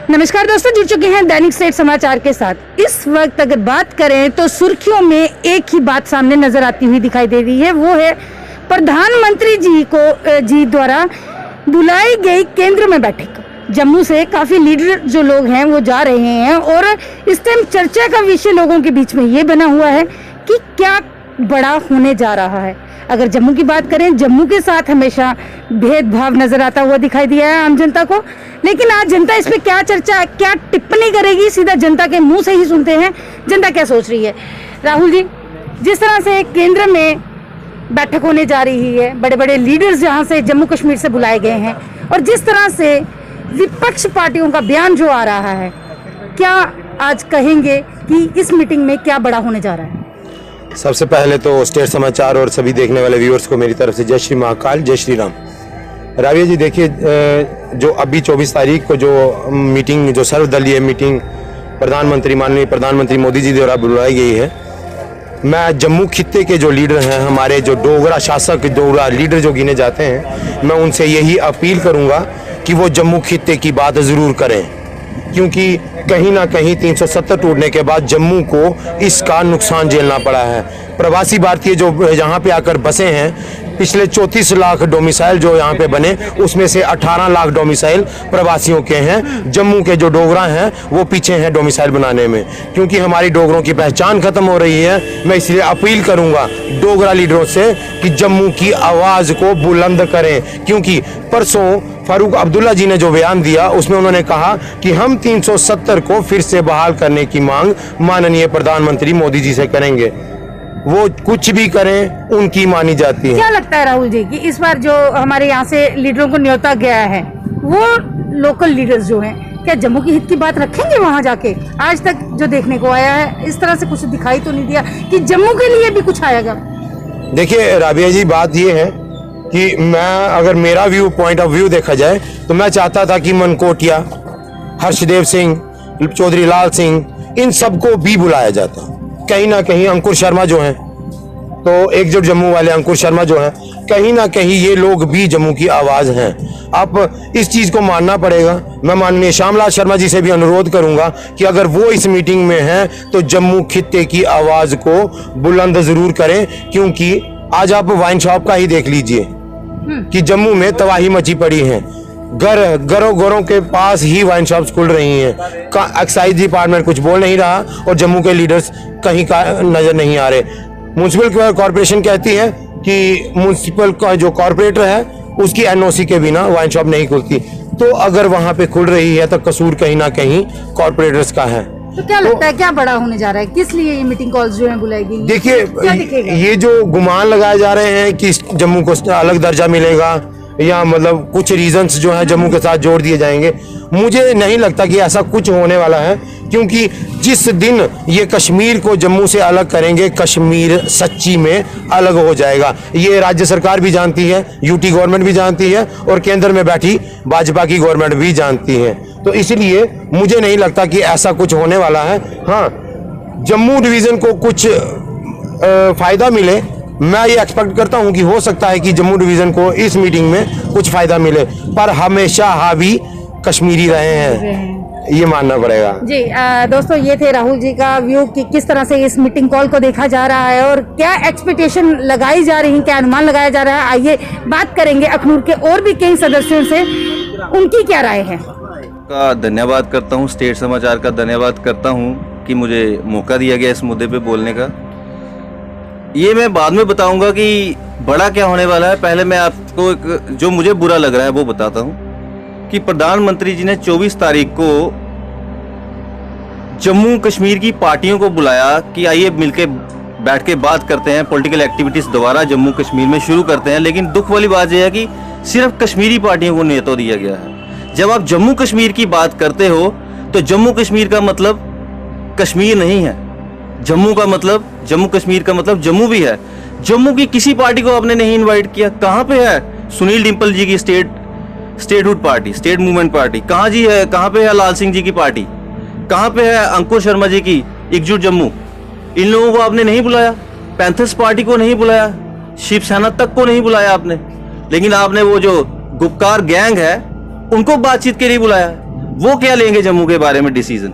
नमस्कार दोस्तों, जुड़ चुके हैं दैनिक स्टेट समाचार के साथ। इस वक्त अगर बात करें तो सुर्खियों में एक ही बात सामने नजर आती हुई दिखाई दे रही है, वो है प्रधानमंत्री जी द्वारा बुलाई गई केंद्र में बैठक। जम्मू से काफी लीडर जो लोग हैं वो जा रहे हैं और इस टाइम चर्चा का विषय लोगों के बीच में ये बना हुआ है कि क्या बड़ा होने जा रहा है। अगर जम्मू की बात करें, जम्मू के साथ हमेशा भेदभाव नजर आता हुआ दिखाई दिया है आम जनता को, लेकिन आज जनता इस पे क्या चर्चा, क्या टिप्पणी करेगी, सीधा जनता के मुंह से ही सुनते हैं जनता क्या सोच रही है। राहुल जी, जिस तरह से केंद्र में बैठक होने जा रही है, बड़े बड़े लीडर्स जहां से जम्मू कश्मीर से बुलाए गए हैं, और जिस तरह से विपक्ष पार्टियों का बयान जो आ रहा है, क्या आज कहेंगे कि इस मीटिंग में क्या बड़ा होने जा रहा है? सबसे पहले तो स्टेट समाचार और सभी देखने वाले व्यूअर्स को मेरी तरफ से जय श्री महाकाल, जय श्री राम। राविया जी, देखिए, जो अभी 24 तारीख को जो मीटिंग, जो सर्वदलीय मीटिंग माननीय प्रधानमंत्री मोदी जी द्वारा बुलाई गई है, मैं जम्मू खित्ते के जो लीडर हैं, हमारे जो डोगरा शासक, डोगरा लीडर जो गिने जाते हैं, मैं उनसे यही अपील करूंगा कि वो जम्मू खित्ते की बात ज़रूर करें, क्योंकि कहीं ना कहीं 370 टूटने के बाद जम्मू को इसका नुकसान झेलना पड़ा है। प्रवासी भारतीय जो यहाँ पे आकर बसे हैं, पिछले 34 लाख डोमिसाइल जो यहाँ पे बने, उसमें से 18 लाख डोमिसाइल प्रवासियों के हैं। जम्मू के जो डोगरा हैं वो पीछे हैं डोमिसाइल बनाने में, क्योंकि हमारी डोगरों की पहचान खत्म हो रही है। मैं इसलिए अपील करूंगा डोगरा लीडरों से कि जम्मू की आवाज़ को बुलंद करें, क्योंकि परसों फारूक अब्दुल्ला जी ने जो बयान दिया उसमें उन्होंने कहा कि हम 370 को फिर से बहाल करने की मांग माननीय प्रधानमंत्री मोदी जी से करेंगे। वो कुछ भी करें, उनकी मानी जाती है। क्या लगता है राहुल जी कि इस बार जो हमारे यहाँ से लीडरों को न्योता गया है, वो लोकल लीडर्स जो हैं, क्या जम्मू की हित की बात रखेंगे वहाँ जाके? आज तक जो देखने को आया है, इस तरह से कुछ दिखाई तो नहीं दिया कि जम्मू के लिए भी कुछ आएगा। देखिए राबिया जी, बात ये है कि अगर मेरा पॉइंट ऑफ व्यू देखा जाए तो मैं चाहता था कि मनकोटिया, हर्षदेव सिंह, चौधरी लाल सिंह, इन सबको भी बुलाया जाता। कहीं ना कहीं अंकुर शर्मा जो हैं, तो एकजुट जम्मू वाले अंकुर शर्मा जो हैं, कहीं ना कहीं ये लोग भी जम्मू की आवाज़ हैं। अब इस चीज़ को मानना पड़ेगा। मैं माननीय श्यामलाल शर्मा जी से भी अनुरोध करूंगा कि अगर वो इस मीटिंग में हैं तो जम्मू खित्ते की आवाज़ को बुलंद ज़रूर करें, क्योंकि आज आप वाइन शॉप का ही देख लीजिए कि जम्मू में तबाही मची पड़ी है। घरों के पास ही वाइन शॉप्स खुल रही हैं। एक्साइज डिपार्टमेंट कुछ बोल नहीं रहा और जम्मू के लीडर्स कहीं का नजर नहीं आ रहे। म्युनिसिपल कॉर्पोरेशन कहती है कि म्युनिसिपल का जो कॉर्पोरेटर है उसकी एनओसी के बिना वाइन शॉप नहीं खुलती। तो अगर वहां पे खुल रही है तो कसूर कहीं ना कहीं कॉर्पोरेटर्स का है। तो क्या लगता है क्या बड़ा होने जा रहा है? किस लिए ये मीटिंग कॉल्स जो है बुलाई गई? देखिए, ये जो गुमान लगाए जा रहे हैं कि जम्मू को अलग दर्जा मिलेगा या मतलब कुछ रीजंस जो है जम्मू के साथ जोड़ दिए जाएंगे, मुझे नहीं लगता कि ऐसा कुछ होने वाला है, क्योंकि जिस दिन ये कश्मीर को जम्मू से अलग करेंगे, कश्मीर सच्ची में अलग हो जाएगा। ये राज्य सरकार भी जानती है, यूटी गवर्नमेंट भी जानती है और केंद्र में बैठी भाजपा की गवर्नमेंट भी जानती है। तो इसलिए मुझे नहीं लगता कि ऐसा कुछ होने वाला है। हाँ, जम्मू डिवीज़न को कुछ फ़ायदा मिले, मैं ये एक्सपेक्ट करता हूं कि हो सकता है कि जम्मू डिवीज़न को इस मीटिंग में कुछ फ़ायदा मिले, पर हमेशा हावी कश्मीरी रहे हैं, ये मानना पड़ेगा। जी दोस्तों, ये थे राहुल जी का व्यू कि किस तरह से इस मीटिंग कॉल को देखा जा रहा है और क्या एक्सपेक्टेशन लगाई जा रही है, क्या अनुमान लगाया जा रहा है। आइए बात करेंगे अखनूर के और भी कई सदस्यों से, उनकी क्या राय है। का धन्यवाद करता हूँ, स्टेट समाचार का धन्यवाद करता हूँ कि मुझे मौका दिया गया इस मुद्दे पे बोलने का। ये मैं बाद में बताऊंगा कि बड़ा क्या होने वाला है। पहले मैं आपको जो मुझे बुरा लग रहा है वो बताता हूँ कि प्रधानमंत्री जी ने 24 तारीख को जम्मू कश्मीर की पार्टियों को बुलाया कि आइए मिलके बैठ के बात करते हैं, पॉलिटिकल एक्टिविटीज दोबारा जम्मू कश्मीर में शुरू करते हैं। लेकिन दुख वाली बात यह है कि सिर्फ कश्मीरी पार्टियों को न्योता दिया गया है। जब आप जम्मू कश्मीर की बात करते हो तो जम्मू कश्मीर का मतलब कश्मीर नहीं है। जम्मू कश्मीर का मतलब जम्मू भी है। जम्मू की किसी पार्टी को आपने नहीं इनवाइट किया। कहाँ पे है सुनील डिम्पल जी की statehood party, state movement party? कहाँ जी है? कहाँ पे है लाल सिंह जी की पार्टी? कहाँ पे है अंकुर शर्मा जी की एकजुट जम्मू? इन लोगों को आपने नहीं बुलाया। पैंथर्स पार्टी को नहीं बुलाया, शिवसेना तक को नहीं बुलाया आपने। लेकिन आपने वो जो गुपकार गैंग है उनको बातचीत के लिए बुलाया। वो क्या लेंगे जम्मू के बारे में डिसीजन।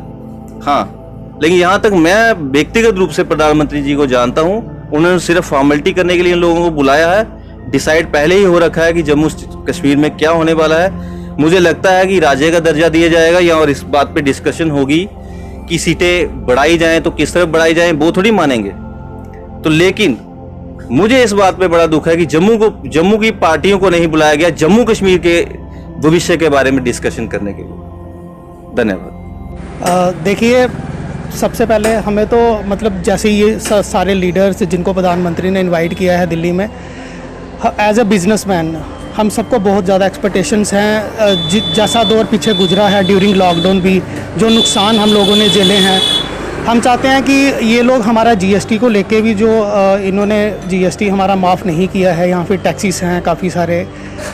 हाँ, लेकिन यहाँ तक मैं व्यक्तिगत रूप से प्रधानमंत्री जी को जानता हूँ, उन्होंने सिर्फ फॉर्मेलिटी करने के लिए इन लोगों को बुलाया है। डिसाइड पहले ही हो रखा है कि जम्मू कश्मीर में क्या होने वाला है। मुझे लगता है कि राज्य का दर्जा दिया जाएगा या और इस बात पे डिस्कशन होगी कि सीटें बढ़ाई जाएं तो किस तरफ बढ़ाई जाएं, वो थोड़ी मानेंगे। तो लेकिन मुझे इस बात पे बड़ा दुख है कि जम्मू की पार्टियों को नहीं बुलाया गया जम्मू कश्मीर के भविष्य के बारे में डिस्कशन करने के लिए। धन्यवाद। देखिए, सबसे पहले हमें तो मतलब जैसे ये सारे लीडर्स जिनको प्रधानमंत्री ने इनवाइट किया है दिल्ली में, एज अ बिजनेसमैन हम सबको बहुत ज़्यादा एक्सपेक्टेशंस हैं। जैसा दौर पीछे गुजरा है ड्यूरिंग लॉकडाउन भी, जो नुकसान हम लोगों ने झेले हैं, हम चाहते हैं कि ये लोग हमारा जीएसटी को लेके भी जो इन्होंने जीएसटी हमारा माफ़ नहीं किया है, यहाँ पे टैक्सेस हैं काफ़ी सारे,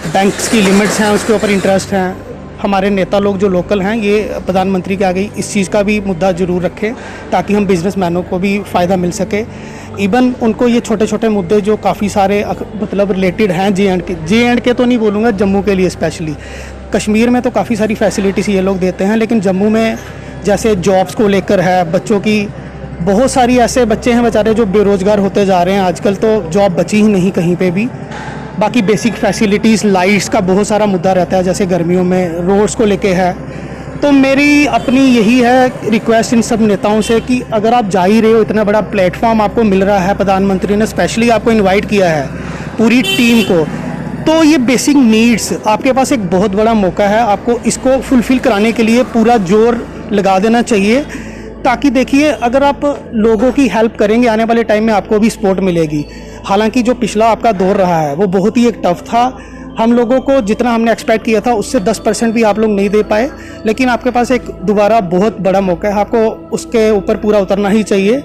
बैंक्स की लिमिट्स हैं, उसके ऊपर इंटरेस्ट हैं। हमारे नेता लोग जो लोकल हैं ये प्रधानमंत्री के आगे इस चीज़ का भी मुद्दा ज़रूर रखें ताकि हम बिजनेसमैनों को भी फ़ायदा मिल सके। इवन उनको ये छोटे छोटे मुद्दे जो काफ़ी सारे मतलब रिलेटेड हैं जे एंड के तो नहीं बोलूँगा, जम्मू के लिए स्पेशली। कश्मीर में तो काफ़ी सारी फैसिलिटीज़ ये लोग देते हैं, लेकिन जम्मू में जैसे जॉब्स को लेकर है, बच्चों की बहुत सारी ऐसे बच्चे हैं बेचारे जो बेरोज़गार होते जा रहे हैं आजकल, तो जॉब बची ही नहीं कहीं पे भी। बाकी बेसिक फैसिलिटीज़, लाइट्स का बहुत सारा मुद्दा रहता है, जैसे गर्मियों में रोड्स को लेके है। तो मेरी अपनी यही है रिक्वेस्ट इन सब नेताओं से कि अगर आप जा ही रहे हो, इतना बड़ा प्लेटफॉर्म आपको मिल रहा है, प्रधानमंत्री ने स्पेशली आपको इनवाइट किया है पूरी टीम को, तो ये बेसिक नीड्स आपके पास एक बहुत बड़ा मौका है, आपको इसको फुलफ़िल कराने के लिए पूरा जोर लगा देना चाहिए। ताकि देखिए, अगर आप लोगों की हेल्प करेंगे आने वाले टाइम में आपको भी सपोर्ट मिलेगी। हालांकि जो पिछला आपका दौर रहा है वो बहुत ही एक टफ था, हम लोगों को जितना हमने एक्सपेक्ट किया था उससे 10% भी आप लोग नहीं दे पाए, लेकिन आपके पास एक दोबारा बहुत बड़ा मौका है, आपको उसके ऊपर पूरा उतरना ही चाहिए।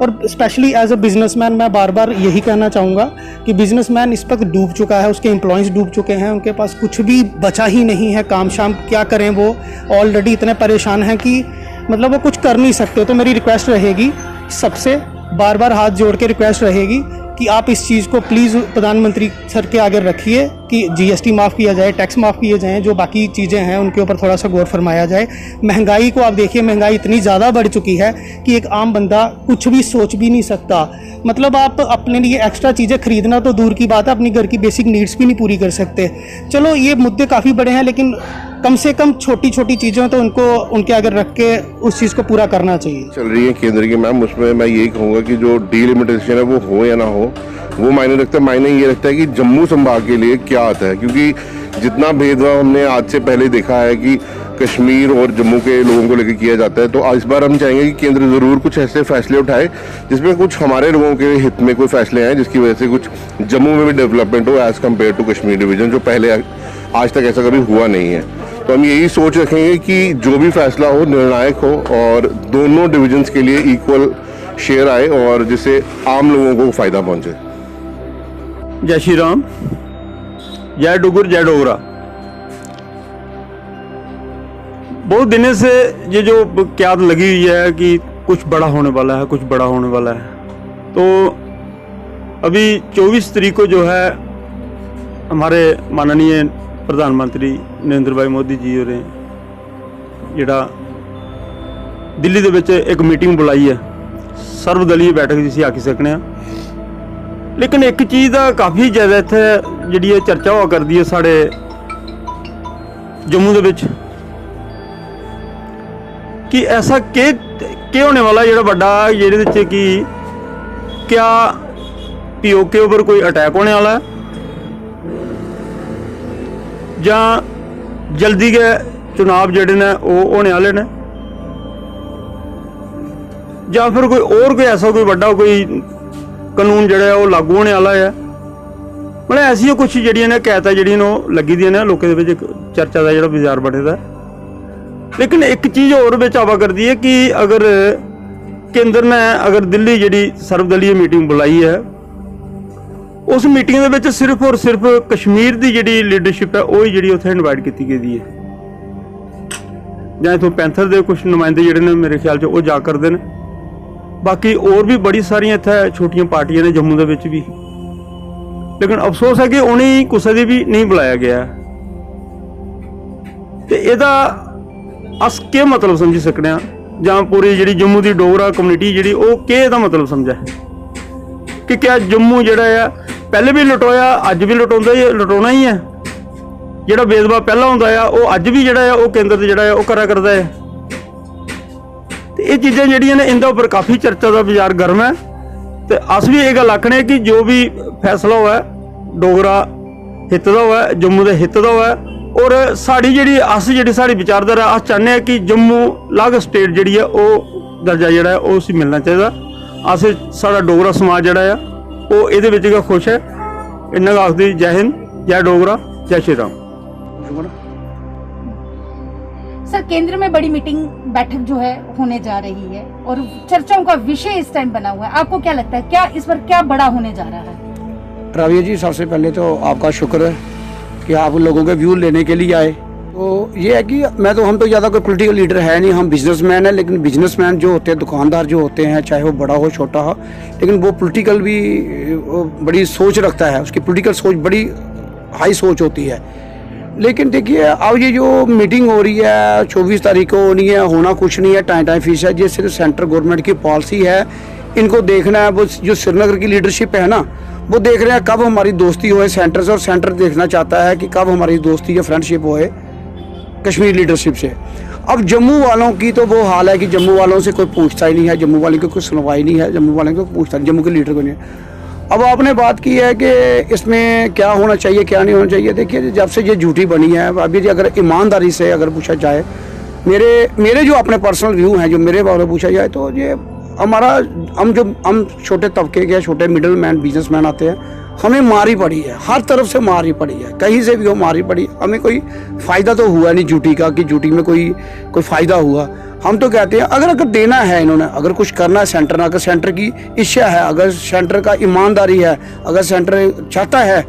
और स्पेशली एज अ बिजनेसमैन मैं बार बार यही कहना चाहूँगा कि बिजनेसमैन इस वक्त डूब चुका है, उसके एम्प्लॉयज़ डूब चुके हैं, उनके पास कुछ भी बचा ही नहीं है, काम शाम क्या करें, वो ऑलरेडी इतने परेशान हैं कि मतलब वो कुछ कर नहीं सकते। तो मेरी रिक्वेस्ट रहेगी सबसे, बार बार हाथ जोड़ के रिक्वेस्ट रहेगी कि आप इस चीज़ को प्लीज़ प्रधानमंत्री सर के आगे रखिए कि जीएसटी माफ़ किया जाए, टैक्स माफ़ किए जाएँ, जो बाकी चीज़ें हैं उनके ऊपर थोड़ा सा गौर फरमाया जाए। महंगाई को आप देखिए, महंगाई इतनी ज़्यादा बढ़ चुकी है कि एक आम बंदा कुछ भी सोच भी नहीं सकता। मतलब आप अपने लिए एक्स्ट्रा चीज़ें खरीदना तो दूर की बात है, अपनी घर की बेसिक नीड्स भी नहीं पूरी कर सकते। चलो ये मुद्दे काफ़ी बड़े हैं, लेकिन कम से कम छोटी छोटी चीज़ें तो उनको उनके आगे रख के उस चीज़ को पूरा करना चाहिए। चल रही है केंद्र की मैम, उसमें मैं यही कहूँगा कि जो डीलिमिटेशन है वो हो या ना हो, वो मायने रखता है। मायने ये रखता है कि जम्मू संभाग के लिए क्या आता है, क्योंकि जितना भेदभाव हमने आज से पहले देखा है कि कश्मीर और जम्मू के लोगों को लेकर किया जाता है, तो इस बार हम चाहेंगे कि केंद्र ज़रूर कुछ ऐसे फैसले उठाए जिसमें कुछ हमारे लोगों के हित में कोई फैसले आए, जिसकी वजह से कुछ जम्मू में भी डेवलपमेंट हो as compared to Kashmir division, जो पहले आज तक ऐसा कभी हुआ नहीं है। तो हम यही सोच रखेंगे कि जो भी फैसला हो निर्णायक हो और दोनों डिवीजन्स के लिए इक्वल शेयर आए और जिससे आम लोगों को फ़ायदा पहुंचे। जय श्री राम, जय डुगर, जय डोगरा। बहुत दिनों से ये जो क्याद लगी हुई है कि कुछ बड़ा होने वाला है, कुछ बड़ा होने वाला है। तो अभी 24 तारीख को जो है हमारे माननीय प्रधानमंत्री नरेंद्र भाई मोदी जी होरें जिहड़ा दिल्ली दे विच एक मीटिंग बुलाई है, सर्वदलीय बैठक जिसी आखी सकने हैं। लेकिन एक चीज़ का काफ़ी ज़्यादा इत्थे जिहड़ी चर्चा हुआ करदी है साढ़े जम्मू दे विच कि ऐसा के होने वाला जिहड़ा बड़ा जिहदे विच कि क्या पीओके उपर कोई अटैक होने वाला है या जल्दी के चुनाव जिहड़े ने वो होने वाले ने, या फिर कोई ऐसा कोई बड़ा कोई कानून जिहड़ा है वो लागू होने वाला है। मतलब ऐसी कुछ जिहड़ियां ने कहता जिहड़ियां लगी दियां ने लोगों दे विच चर्चा का जिहड़ा बाजार बने दा। लेकिन एक चीज़ होर विच आवा करदी है कि अगर केंद्र ने अगर दिल्ली जिहड़ी सर्वदलीय मीटिंग बुलाई है, उस मीटिंग दे विच सिर्फ और सिर्फ कश्मीर की जिहड़ी लीडरशिप है वही जिहड़ी उत्थे इनवाइट की गई है, जां इत्थों पैंथर के कुछ नुमाइंदे जिहड़े ने मेरे ख्याल च वो जा करदे ने। बाकी और भी बड़ी सारियां इत्थे छोटियां पार्टियां ने जम्मू दे विच भी, लेकिन अफसोस है कि उन्हें कुसै दी भी नहीं बुलाया गया। ते इहदा अस के मतलब समझी सकने हैं ਜਾਂ पूरी ਜਿਹੜੀ ਜੰਮੂ ਦੀ ਡੋਗਰਾ ਕਮਿਊਨਿਟੀ ਜਿਹੜੀ ਉਹ ਕੀ ਇਹਦਾ ਮਤਲਬ ਸਮਝੇ ਕਿ ਕਿਆ ਜੰਮੂ ਜਿਹੜਾ ਆ ਪਹਿਲੇ ਵੀ ਲੁਟੋਇਆ ਅੱਜ ਵੀ ਲੁਟਾਉਣਾ ਹੀ ਹੈ ਜਿਹੜਾ ਬੇਦਬਾ ਪਹਿਲਾਂ ਹੁੰਦਾ ਆ ਉਹ ਅੱਜ ਵੀ ਜਿਹੜਾ ਆ ਉਹ ਕੇਂਦਰ ਤੇ ਜਿਹੜਾ ਆ ਉਹ ਕਰਾ ਕਰਦਾ ਹੈ ਤੇ ਇਹ ਚੀਜ਼ਾਂ ਜਿਹੜੀਆਂ ਨੇ ਇਹਦੇ ਉੱਪਰ ਕਾਫੀ ਚਰਚਾ ਦਾ ਬਾਜ਼ਾਰ ਗਰਮ ਹੈ ਤੇ ਅਸ ਵੀ ਇਹ ਗੱਲ ਆਖਣੇ ਕਿ ਜੋ ਵੀ ਫੈਸਲਾ ਹੋਇਆ ਡੋਗਰਾ ਹਿੱਤ ਦਾ ਹੋਇਆ ਜੰਮੂ ਦੇ ਹਿੱਤ ਦਾ ਹੋਇਆ और साड़ी जी अस जी साड़ी विचारधारा अस चाहते हैं कि जम्मू अलग स्टेट जी है वो दर्जा जोड़ा है वो उसी मिलना चाहिए अस साड़ा डोगरा समाज जोड़ा है वो ये खुश है इन्ना आखदी जय हिंद जय डोगरा जय श्री राम। सर केंद्र में बड़ी मीटिंग बैठक जो है होने जा रही है और चर्चाओं का विषय इस टाइम बना हुआ है, आपको क्या लगता है क्या इस पर क्या बड़ा होने जा रहा है? राविया जी सबसे पहले तो आपका शुक्र है कि आप लोगों के व्यू लेने के लिए आए। तो ये है कि हम तो ज़्यादा कोई पॉलिटिकल लीडर है नहीं, हम बिजनेसमैन हैं, लेकिन बिजनेसमैन जो होते हैं दुकानदार जो होते हैं चाहे वो बड़ा हो छोटा हो लेकिन वो पॉलिटिकल भी बड़ी सोच रखता है, उसकी पॉलिटिकल सोच बड़ी हाई सोच होती है। लेकिन देखिए अब ये जो मीटिंग हो रही है 24 तारीख को होनी है, होना कुछ नहीं है, टाइम फिक्स है, ये सिर्फ सेंट्रल गवर्नमेंट की पॉलिसी है, इनको देखना है। वो जो श्रीनगर की लीडरशिप है ना वो देख रहे हैं कब हमारी दोस्ती होए सेंटर से और सेंटर देखना चाहता है कि कब हमारी दोस्ती या फ्रेंडशिप होए कश्मीर लीडरशिप से। अब जम्मू वालों की तो वो हाल है कि जम्मू वालों से कोई पूछता ही नहीं है, जम्मू वालों की कोई सुनवाई नहीं है, जम्मू वालों को पूछता नहीं, जम्मू के लीडर को नहीं है। अब आपने बात की है कि इसमें क्या होना चाहिए क्या नहीं होना चाहिए, देखिए जब से ये झूठी बनी है अभी अगर ईमानदारी से अगर पूछा जाए मेरे जो अपने पर्सनल व्यू हैं जो मेरे बारे में पूछा जाए तो ये हमारा हम छोटे तबके के छोटे मिडिल मैन बिजनेसमैन आते हैं, हमें मारी पड़ी है, हर तरफ से मारी पड़ी है, कहीं से भी वो मारी पड़ी, हमें कोई फ़ायदा तो हुआ नहीं झूठी का कि झूठी में कोई फ़ायदा हुआ। हम तो कहते हैं अगर देना है इन्होंने, अगर कुछ करना है सेंटर ने, अगर सेंटर की इच्छा है, अगर सेंटर का ईमानदारी है, अगर सेंटर चाहता है,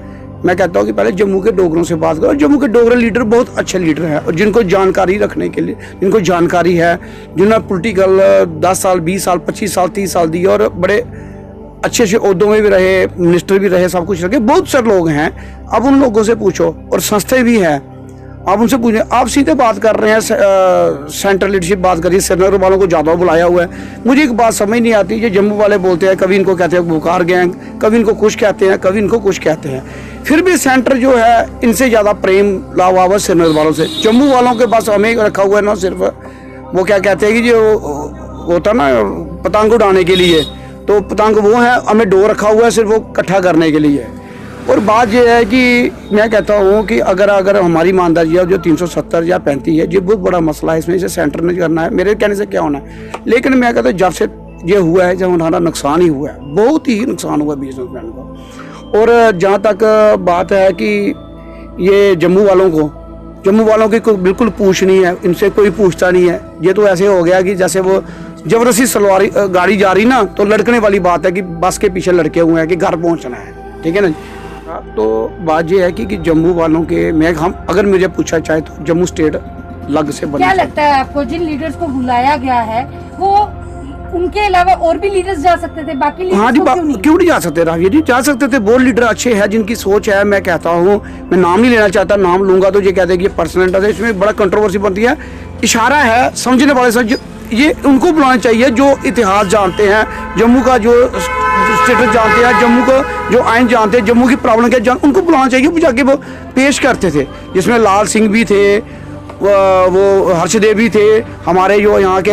मैं कहता हूँ कि पहले जम्मू के डोगरों से बात करो। जम्मू के डोगरे लीडर बहुत अच्छे लीडर हैं और जिनको जानकारी रखने के लिए जिनको जानकारी है, जिन्होंने पॉलिटिकल 10 साल 20 साल 25 साल 30 साल दिए और बड़े अच्छे ओहदों में भी रहे, मिनिस्टर भी रहे, सब कुछ रखे, बहुत सारे लोग हैं। अब उन लोगों से पूछो और संस्थाएं भी हैं, आप उनसे पूछें। आप सीधे बात कर रहे हैं, सेंट्रल लीडरशिप बात कर रही है, श्रीनगर वालों को ज़्यादा बुलाया हुआ है। मुझे एक बात समझ नहीं आती, ये जम्मू वाले बोलते हैं कभी इनको कहते हैं बुखार गैंग, कभी इनको कुछ कहते हैं, कभी इनको कुछ कहते हैं, फिर भी सेंटर जो है इनसे ज़्यादा प्रेम लावा हुआ श्रीनगर वालों से। जम्मू वालों के पास हमें रखा हुआ है ना, सिर्फ वो क्या कहते हैं कि जो होता ना पतंग उड़ाने के लिए, तो पतंग वो है, हमें डोर रखा हुआ है सिर्फ वो इकट्ठा करने के लिए। और बात यह है कि मैं कहता हूँ कि अगर हमारी ईमानदारी है जो 370 या 35 है, ये बहुत बड़ा मसला है, इसमें इसे सेंटर ने करना है, मेरे कहने से क्या होना है। लेकिन मैं कहता हूँ जब से ये हुआ है, जब हमारा नुकसान ही हुआ है, बहुत ही नुकसान हुआ बिजनेसमैन को। और जहाँ तक बात है कि ये जम्मू वालों की कोई बिल्कुल पूछ नहीं है, इनसे कोई पूछता नहीं है। ये तो ऐसे हो गया कि जैसे वो जबरदस्ती सलवारी गाड़ी जा रही ना, तो लड़कने वाली बात है कि बस के पीछे लड़के हुए हैं कि घर पहुँचना है, ठीक है ना। तो बात ये है कि जम्मू वालों के अगर मुझे पूछा चाहे तो जम्मू स्टेट अलग से बना। क्या लगता है आपको जिन लीडर्स को बुलाया गया है वो उनके अलावा और भी लीडर्स जा सकते थे, बाकी लीडर्स हाँ जी, क्यों नहीं जा सकते राविया जी, जा सकते थे। बहुत लीडर अच्छे हैं जिनकी सोच है, मैं कहता हूँ, मैं नाम नहीं लेना चाहता, नाम लूंगा तो ये कहते हैं कि ये पर्सनल है, इसमें बड़ा कंट्रोवर्सी बनती है। इशारा है समझने वाले से, ये उनको बुलाना चाहिए जो इतिहास जानते हैं, जम्मू का जो स्टेटस जानते हैं, जम्मू को जो आइन जानते हैं, जम्मू की प्रॉब्लम क्या उनको बुलाना चाहिए। वो जाके वो पेश करते थे, जिसमें लाल सिंह भी थे, वो हर्षदेव भी थे, हमारे जो यहाँ के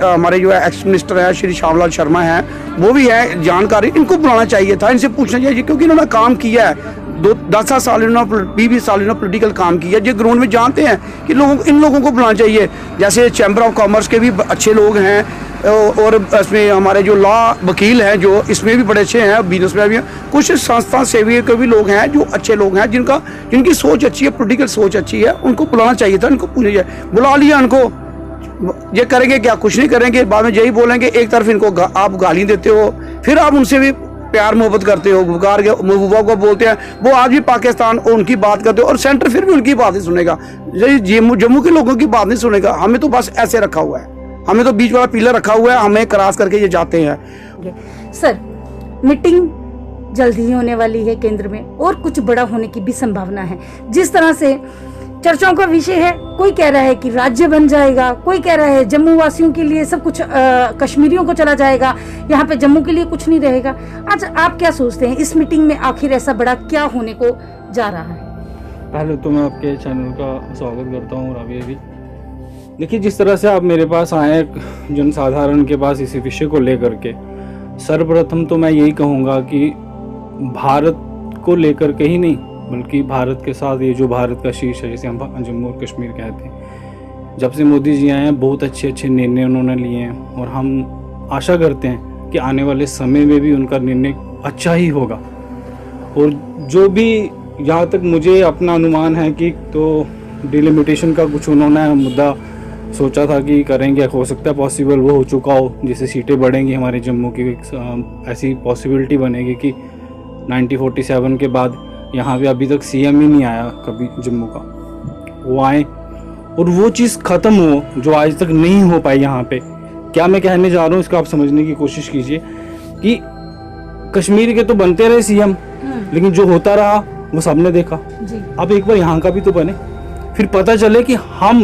हमारे जो एक्स मिनिस्टर है श्री श्यामलाल शर्मा हैं, वो भी है, जानकारी इनको बुलाना चाहिए था, इनसे पूछना चाहिए, क्योंकि इन्होंने काम किया है 10 साल इन्होंने 20 साल इन्होंने पॉलिटिकल काम किया, जो ग्राउंड में जानते हैं कि इन लोगों को बुलाना चाहिए। जैसे चैम्बर ऑफ कॉमर्स के भी अच्छे लोग हैं और इसमें हमारे जो लॉ वकील हैं जो इसमें भी बड़े अच्छे हैं, बिजनेस में भी हैं, कुछ संस्था सेवी के भी लोग हैं जो अच्छे लोग हैं, जिनकी सोच अच्छी है, पॉलिटिकल सोच अच्छी है, उनको बुलाना चाहिए था, इनको पूछना चाहिए। बुला लिया इनको, ये करेंगे क्या, कुछ नहीं करेंगे, बाद में यही बोलेंगे। एक तरफ इनको आप गाली देते हो, फिर आप उनसे भी प्यार मोहब्बत करते हो, महबूबा को बोलते हैं, वो आज भी पाकिस्तान उनकी बात करते हो और सेंटर फिर भी उनकी बात नहीं सुनेगा, जम्मू के लोगों की बात नहीं सुनेगा। हमें तो बस ऐसे रखा हुआ है, हमें तो बीच वाला पिलर रखा हुआ है, हमें क्रॉस करके ये जाते हैं। सर मीटिंग जल्द ही होने वाली है केंद्र में और कुछ बड़ा होने की भी संभावना है। जिस तरह से चर्चाओं का विषय है। कोई कह रहा है कि राज्य बन जाएगा, कोई कह रहा है जम्मू वासियों के लिए सब कुछ कश्मीरियों को चला जाएगा, यहाँ पे जम्मू के लिए कुछ नहीं रहेगा। आज आप क्या सोचते हैं इस मीटिंग में आखिर ऐसा बड़ा क्या होने को जा रहा है? पहले तो मैं आपके चैनल का स्वागत करता हूँ राबिया भी। देखिए, जिस तरह से आप मेरे पास आए जनसाधारण के पास इसी विषय को लेकर के, सर्वप्रथम तो मैं यही कहूँगा कि भारत को लेकर के ही नहीं बल्कि भारत के साथ ये जो भारत का शीर्ष है, जिसे हम जम्मू और कश्मीर कहते हैं, जब से मोदी जी आए हैं बहुत अच्छे अच्छे निर्णय उन्होंने लिए हैं और हम आशा करते हैं कि आने वाले समय में भी उनका निर्णय अच्छा ही होगा। और जो भी जहाँ तक मुझे अपना अनुमान है कि तो डिलिमिटेशन का कुछ उन्होंने मुद्दा सोचा था कि करेंगे, हो सकता है पॉसिबल वो हो चुका हो, जिससे सीटें बढ़ेंगी हमारे जम्मू की। ऐसी पॉसिबिलिटी बनेगी कि 1947 के बाद यहाँ पे अभी तक सीएम ही नहीं आया कभी जम्मू का, वो आए और वो चीज़ ख़त्म हो जो आज तक नहीं हो पाई यहाँ पे। क्या मैं कहने जा रहा हूँ इसका आप समझने की कोशिश कीजिए कि कश्मीर के तो बनते रहे सीएम, लेकिन जो होता रहा वो सबने देखा। अब एक बार यहाँ का भी तो बने, फिर पता चले कि हम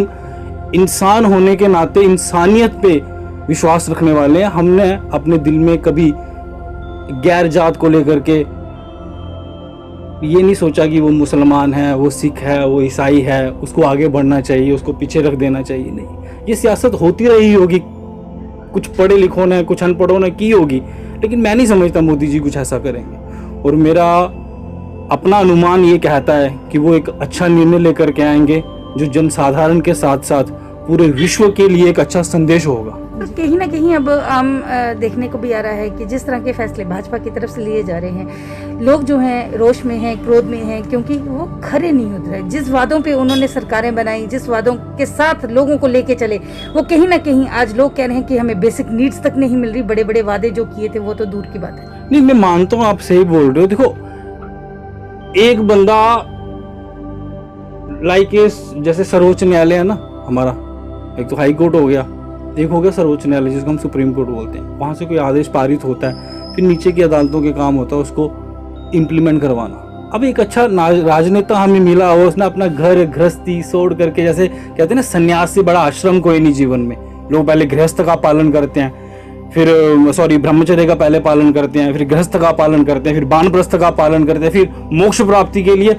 इंसान होने के नाते इंसानियत पे विश्वास रखने वाले हैं। हमने अपने दिल में कभी गैर जात को लेकर के ये नहीं सोचा कि वो मुसलमान है, वो सिख है, वो ईसाई है, उसको आगे बढ़ना चाहिए, उसको पीछे रख देना चाहिए। नहीं, ये सियासत होती रही होगी, कुछ पढ़े लिखों ने कुछ अनपढ़ों ने की होगी, लेकिन मैं नहीं समझता मोदी जी कुछ ऐसा करेंगे। और मेरा अपना अनुमान ये कहता है कि वो एक अच्छा निर्णय लेकर के आएंगे जो जनसाधारण के साथ साथ पूरे विश्व के लिए एक अच्छा संदेश होगा। कहीं ना कहीं अब आम देखने को भी आ रहा है कि जिस तरह के फैसले भाजपा की तरफ से लिए जा रहे हैं, लोग जो हैं रोष में हैं, क्रोध में हैं, क्योंकि वो खरे नहीं उतरे। जिस वादों पे उन्होंने सरकारें बनाई, जिस वादों के साथ लोगों को लेके चले, वो कहीं ना कहीं आज लोग कह रहे हैं कि हमें बेसिक नीड्स तक नहीं मिल रही। बड़े बड़े वादे जो किए थे वो तो दूर की बात है। नहीं, मैं मानता हूँ आप सही बोल रहे हो। देखो, एक बंदा जैसे सर्वोच्च न्यायालय है ना हमारा, एक तो हाई कोर्ट हो गया, एक हो गया सर्वोच्च न्यायालय जिसको हम सुप्रीम कोर्ट बोलते हैं। वहाँ से कोई आदेश पारित होता है, फिर नीचे की अदालतों के काम होता है उसको इम्प्लीमेंट करवाना। अब एक अच्छा राजनेता हमें मिला हो, उसने अपना घर गृहस्थी छोड़ करके, जैसे कहते हैं ना सन्यास से बड़ा आश्रम कोई नहीं जीवन में। लोग पहले गृहस्थ का पालन करते हैं, फिर ब्रह्मचर्य का पहले पालन करते हैं, फिर गृहस्थ का पालन करते हैं, फिर वानप्रस्थ का पालन करते हैं, फिर मोक्ष प्राप्ति के लिए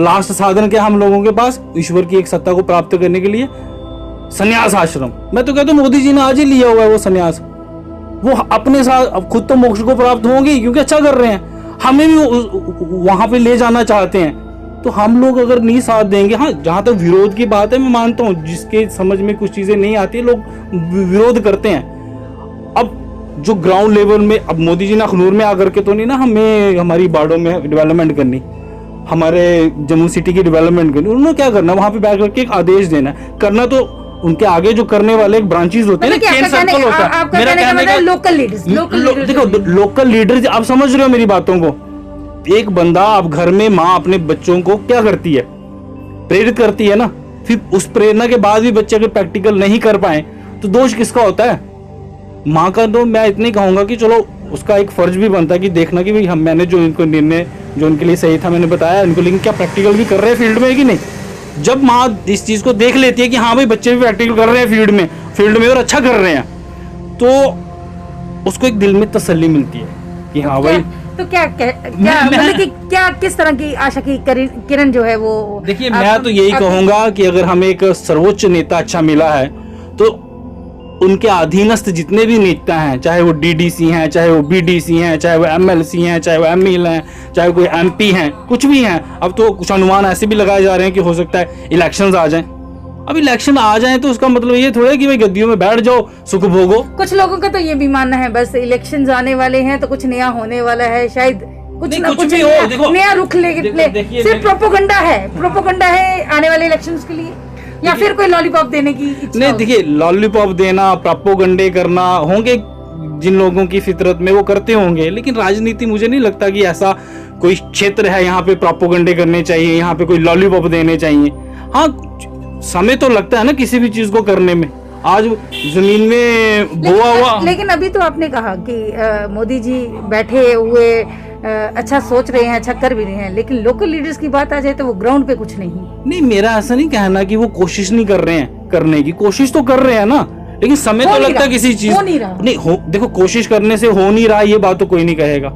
लास्ट साधन क्या हम लोगों के पास, ईश्वर की एक सत्ता को प्राप्त करने के लिए सन्यास आश्रम। मैं तो कहता हूँ मोदी जी ने आज ही लिया हुआ है वो सन्यास। वो अपने साथ अब खुद तो मोक्ष को प्राप्त होंगे क्योंकि अच्छा कर रहे हैं, हमें भी वहां पे ले जाना चाहते हैं। तो हम लोग अगर नहीं साथ देंगे, हाँ जहां तक विरोध की बात है मैं मानता हूँ, जिसके समझ में कुछ चीजें नहीं आती लोग विरोध करते हैं। अब जो ग्राउंड लेवल में, अब मोदी जी ने अखनूर में आकर के तो नहीं ना हमें हमारी बाड़ों में डेवलपमेंट करनी, हमारे जम्मू सिटी की डेवलपमेंट करनी। उन्होंने क्या करना, वहां पे बैठ करके एक आदेश देना करना। तो उनके आगे जो करने वाले एक ब्रांचेस होते हैं, चेन सर्कल होता है। मेरा कहने का लोकल लीडर्स, देखो लोकल लीडर्स, आप समझ रहे हो मेरी बातों को। एक बंदा, आप घर में माँ अपने बच्चों को क्या करती है, प्रेरित करती है ना, फिर उस प्रेरणा के बाद भी बच्चे अगर प्रैक्टिकल नहीं कर पाए तो दोष किसका होता है, माँ का। तो मैं इतने कहूंगा कि चलो उसका एक फर्ज भी बनता है कि देखना कि भाई मैंने जो इनको निर्णय जो उनके लिए सही था मैंने बताया इनको, लेकिन क्या प्रैक्टिकल भी कर रहे हैं फील्ड में कि नहीं। जब माँ इस चीज को देख लेती है कि हाँ भाई बच्चे भी प्रैक्टिकल कर रहे हैं फील्ड में और अच्छा कर रहे हैं, तो उसको एक दिल में तसल्ली मिलती है कि हाँ भाई। तो क्या मतलब कि क्या किस तरह की आशा की किरण जो है वो, देखिए मैं तो यही कहूंगा कि अगर हमें एक सर्वोच्च नेता अच्छा मिला है तो उनके अधीनस्थ जितने भी नेता हैं, चाहे वो डीडीसी हैं, चाहे वो बीडीसी हैं, चाहे वो एमएलसी हैं, चाहे वो एमएल हैं, चाहे कोई एमपी हैं, कुछ भी हैं। अब तो कुछ अनुमान ऐसे भी लगाए जा रहे हैं कि हो सकता है इलेक्शंस आ जाएं। अब इलेक्शन आ जाएं तो उसका मतलब ये थोड़ा है कि भाई गद्दियों में बैठ जाओ सुख भोगो। कुछ लोगों का तो ये भी मानना है बस इलेक्शंस आने वाले हैं तो कुछ नया होने वाला है, शायद कुछ ना कुछ नया रुख ले। सिर्फ प्रोपोगंडा है आने वाले इलेक्शंस के लिए, या फिर कोई लॉलीपॉप देने की इच्छा? नहीं, देखिए लॉलीपॉप देना, प्रोपोगंडे करना होंगे जिन लोगों की फितरत में वो करते होंगे, लेकिन राजनीति मुझे नहीं लगता कि ऐसा कोई क्षेत्र है यहाँ पे प्रोपोगंडे करने चाहिए, यहाँ पे कोई लॉलीपॉप देने चाहिए। हाँ समय तो लगता है ना किसी भी चीज को करने में, आज जमीन में बोआ हुआ। लेकिन अभी तो आपने कहा कि मोदी जी बैठे हुए अच्छा सोच रहे हैं, अच्छा कर भी रहे हैं, लेकिन लोकल लीडर्स की बात आ जाए तो वो ग्राउंड पे कुछ नहीं। मेरा ऐसा नहीं कहना कि वो कोशिश नहीं कर रहे हैं, करने की कोशिश तो कर रहे हैं ना, लेकिन समय तो लगता है किसी चीज नहीं हो। देखो कोशिश करने से हो नहीं रहा ये बात तो कोई नहीं कहेगा,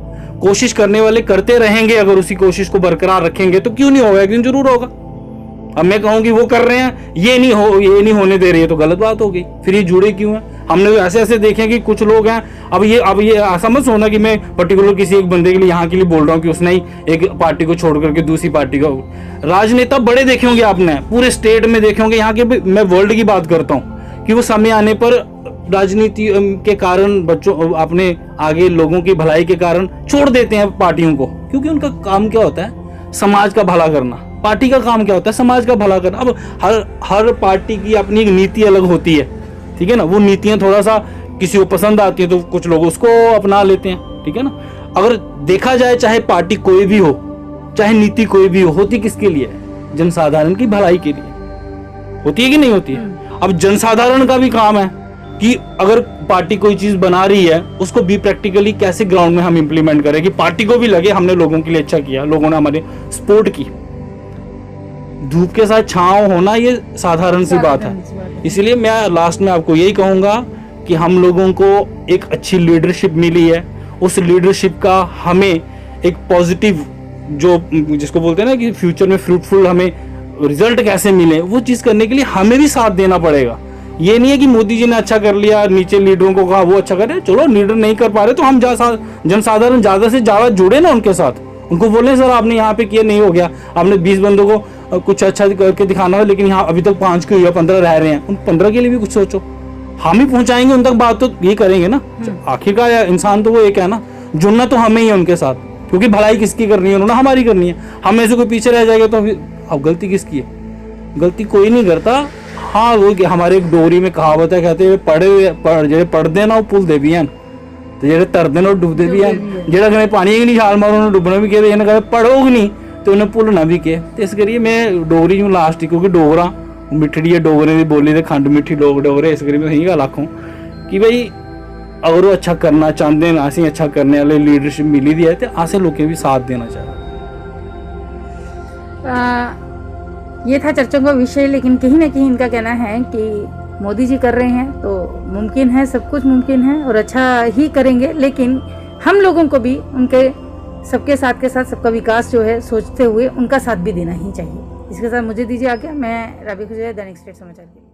कोशिश करने वाले करते रहेंगे, अगर उसी कोशिश को बरकरार रखेंगे तो क्यों नहीं होगा, एक दिन जरूर होगा। अब मैं कहूँ कि वो कर रहे हैं ये नहीं होने दे रही है तो गलत बात हो गई, फिर ये जुड़े क्यों हैं। हमने ऐसे ऐसे देखे कि कुछ लोग हैं, अब ये ऐसा मत सोचना कि मैं पर्टिकुलर किसी एक बंदे के लिए यहाँ के लिए बोल रहा हूँ कि उसने ही एक पार्टी को छोड़ करके दूसरी पार्टी का। राजनेता बड़े देखे होंगे आपने, पूरे स्टेट में देखे होंगे, यहाँ के मैं वर्ल्ड की बात करता हूँ कि वो समय आने पर राजनीति के कारण बच्चों अपने आगे लोगों की भलाई के कारण छोड़ देते हैं पार्टियों को, क्योंकि उनका काम क्या होता है, समाज का भला करना। पार्टी का काम क्या होता है, समाज का भला करना। अब हर पार्टी की अपनी एक नीति अलग होती है, ठीक है ना। वो नीतियां थोड़ा सा किसी को पसंद आती है तो कुछ लोग उसको अपना लेते हैं, ठीक है ना। अगर देखा जाए चाहे पार्टी कोई भी हो, चाहे नीति कोई भी हो, होती किसके लिए, जनसाधारण की भलाई के लिए होती है कि नहीं होती है। अब जनसाधारण का भी काम है कि अगर पार्टी कोई चीज बना रही है उसको भी प्रैक्टिकली कैसे ग्राउंड में हम इंप्लीमेंट करें कि पार्टी को भी लगे हमने लोगों के लिए अच्छा किया, लोगों ने हमारे सपोर्ट की। धूप के साथ छांव होना ये साधारण सी बात है। इसलिए मैं लास्ट में आपको यही कहूंगा कि हम लोगों को एक अच्छी लीडरशिप मिली है, उस लीडरशिप का हमें एक पॉजिटिव जो जिसको बोलते हैं ना कि फ्यूचर में फ्रूटफुल हमें रिजल्ट कैसे मिले, वो चीज करने के लिए हमें भी साथ देना पड़ेगा। ये नहीं है कि मोदी जी ने अच्छा कर लिया, नीचे लीडरों को कहा वो अच्छा करे, चलो लीडर नहीं कर पा रहे तो हम जनसाधारण ज्यादा से ज्यादा जुड़े ना उनके साथ, उनको बोले सर आपने यहाँ पे किया नहीं हो गया, आपने 20 बंदों को कुछ अच्छा करके दिखाना है, लेकिन यहाँ अभी तक 5 क्यों हुआ, 15 रह रहे हैं, उन 15 के लिए भी कुछ सोचो। हम ही पहुंचाएंगे उन तक बात तो ये करेंगे ना, आखिरकार इंसान तो वो एक है ना, जुड़ना तो हमें ही है उनके साथ, क्योंकि भलाई किसकी करनी है, उन्होंने हमारी करनी है। हम ऐसे कोई पीछे रह जाएगा तो अब गलती किसकी है, गलती कोई नहीं करता। हाँ वो हमारे एक डोरी में कहावत है, कहते हैं पढ़ते ना वो पुल दे भी हैं तो जेडे तरदे ना डुबदे भी हैं, जेड़ा कहीं पानी ही नहीं छाल मारो उन्हें डुबना भी कहे, इन्हें कहे पढ़ोगे नहीं तो उन्हें भुलना भी कहे। तो इस करिए मैं डोगरी हूँ लास्ट, क्योंकि डोगरा मिठड़ी है, डोगरे की बोली तो खंड मिठी लोग डोगरे, इस करिए मैं यही गल आखूँ कि भाई अगर वो अच्छा करना चाहते हैं, असें अच्छा करने वाले लीडरशिप मिली दी है तो असें लोगों भी साथ देना चाहिए। ये था चर्चा का विषय, लेकिन कहीं ना कहीं इनका कहना है कि मोदी जी कर रहे हैं तो मुमकिन है, सब कुछ मुमकिन है और अच्छा ही करेंगे, लेकिन हम लोगों को भी उनके सबके साथ के साथ सबका विकास जो है सोचते हुए उनका साथ भी देना ही चाहिए। इसके साथ मुझे दीजिए आज्ञा, मैं राबी खुजैर, दैनिक स्टेट समाचार की।